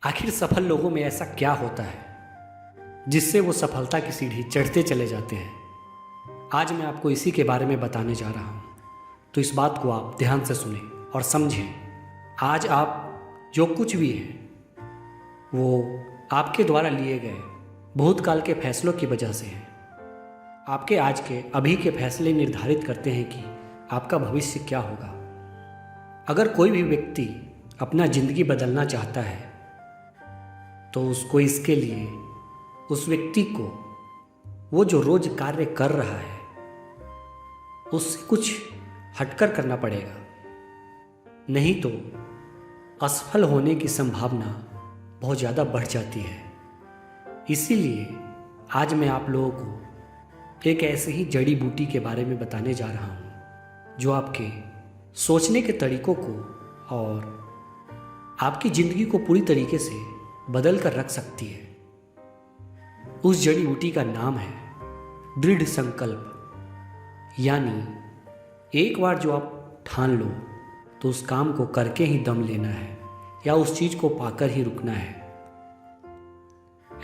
आखिर सफल लोगों में ऐसा क्या होता है जिससे वो सफलता की सीढ़ी चढ़ते चले जाते हैं। आज मैं आपको इसी के बारे में बताने जा रहा हूँ, तो इस बात को आप ध्यान से सुने और समझें। आज आप जो कुछ भी हैं वो आपके द्वारा लिए गए भूतकाल के फैसलों की वजह से हैं। आपके आज के अभी के फैसले निर्धारित करते हैं कि आपका भविष्य क्या होगा। अगर कोई भी व्यक्ति अपना ज़िंदगी बदलना चाहता है तो उसको इसके लिए उस व्यक्ति को वो जो रोज कार्य कर रहा है उससे कुछ हटकर करना पड़ेगा, नहीं तो असफल होने की संभावना बहुत ज़्यादा बढ़ जाती है। इसीलिए आज मैं आप लोगों को एक ऐसे ही जड़ी बूटी के बारे में बताने जा रहा हूँ जो आपके सोचने के तरीकों को और आपकी ज़िंदगी को पूरी तरीके से बदल कर रख सकती है। उस जड़ी बूटी का नाम है दृढ़ संकल्प। यानी एक बार जो आप ठान लो तो उस काम को करके ही दम लेना है या उस चीज़ को पाकर ही रुकना है।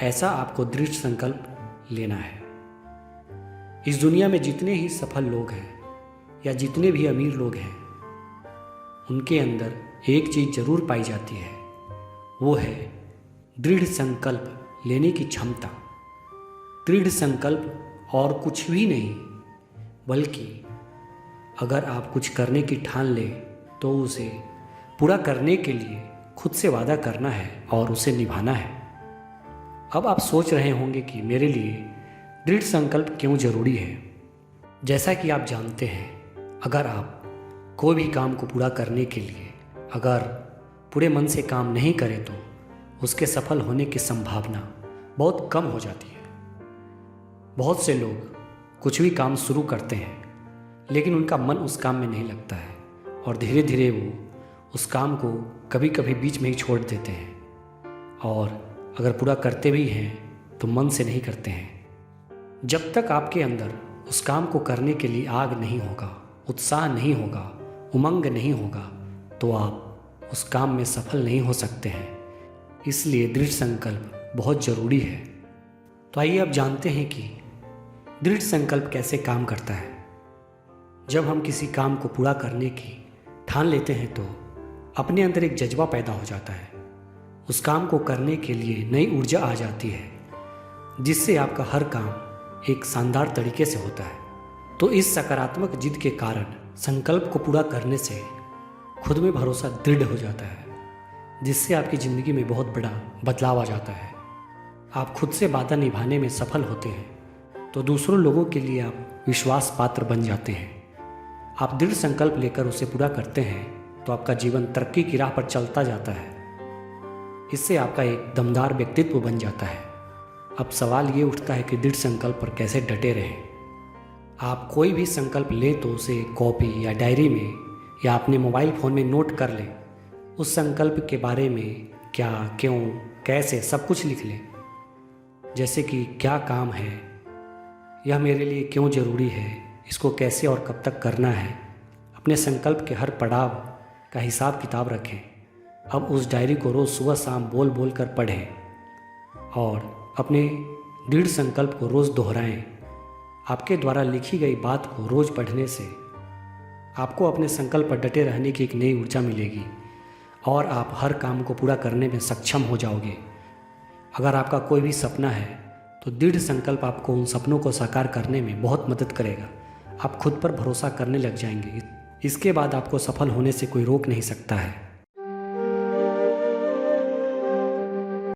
ऐसा आपको दृढ़ संकल्प लेना है। इस दुनिया में जितने ही सफल लोग हैं या जितने भी अमीर लोग हैं उनके अंदर एक चीज़ जरूर पाई जाती है, वो है दृढ़ संकल्प लेने की क्षमता। दृढ़ संकल्प और कुछ भी नहीं, बल्कि अगर आप कुछ करने की ठान ले तो उसे पूरा करने के लिए खुद से वादा करना है और उसे निभाना है। अब आप सोच रहे होंगे कि मेरे लिए दृढ़ संकल्प क्यों ज़रूरी है। जैसा कि आप जानते हैं, अगर आप कोई भी काम को पूरा करने के लिए अगर पूरे मन से काम नहीं करें तो उसके सफल होने की संभावना बहुत कम हो जाती है। बहुत से लोग कुछ भी काम शुरू करते हैं लेकिन उनका मन उस काम में नहीं लगता है और धीरे धीरे वो उस काम को कभी कभी बीच में ही छोड़ देते हैं, और अगर पूरा करते भी हैं तो मन से नहीं करते हैं। जब तक आपके अंदर उस काम को करने के लिए आग नहीं होगा, उत्साह नहीं होगा, उमंग नहीं होगा, तो आप उस काम में सफल नहीं हो सकते हैं। इसलिए दृढ़ संकल्प बहुत ज़रूरी है। तो आइए अब जानते हैं कि दृढ़ संकल्प कैसे काम करता है। जब हम किसी काम को पूरा करने की ठान लेते हैं तो अपने अंदर एक जज्बा पैदा हो जाता है। उस काम को करने के लिए नई ऊर्जा आ जाती है जिससे आपका हर काम एक शानदार तरीके से होता है। तो इस सकारात्मक जिद के कारण संकल्प को पूरा करने से खुद में भरोसा दृढ़ हो जाता है, जिससे आपकी ज़िंदगी में बहुत बड़ा बदलाव आ जाता है। आप खुद से वादा निभाने में सफल होते हैं तो दूसरों लोगों के लिए आप विश्वास पात्र बन जाते हैं। आप दृढ़ संकल्प लेकर उसे पूरा करते हैं तो आपका जीवन तरक्की की राह पर चलता जाता है। इससे आपका एक दमदार व्यक्तित्व बन जाता है। अब सवाल ये उठता है कि दृढ़ संकल्प पर कैसे डटे रहें। आप कोई भी संकल्प लें तो उसे कॉपी या डायरी में या अपने मोबाइल फ़ोन में नोट कर लें। उस संकल्प के बारे में क्या, क्यों, कैसे सब कुछ लिख लें। जैसे कि क्या काम है, यह मेरे लिए क्यों ज़रूरी है, इसको कैसे और कब तक करना है। अपने संकल्प के हर पड़ाव का हिसाब किताब रखें। अब उस डायरी को रोज़ सुबह शाम बोल बोल कर पढ़ें और अपने दृढ़ संकल्प को रोज़ दोहराएं। आपके द्वारा लिखी गई बात को रोज़ पढ़ने से आपको अपने संकल्प पर डटे रहने की एक नई ऊर्जा मिलेगी और आप हर काम को पूरा करने में सक्षम हो जाओगे। अगर आपका कोई भी सपना है तो दृढ़ संकल्प आपको उन सपनों को साकार करने में बहुत मदद करेगा। आप खुद पर भरोसा करने लग जाएंगे। इसके बाद आपको सफल होने से कोई रोक नहीं सकता है।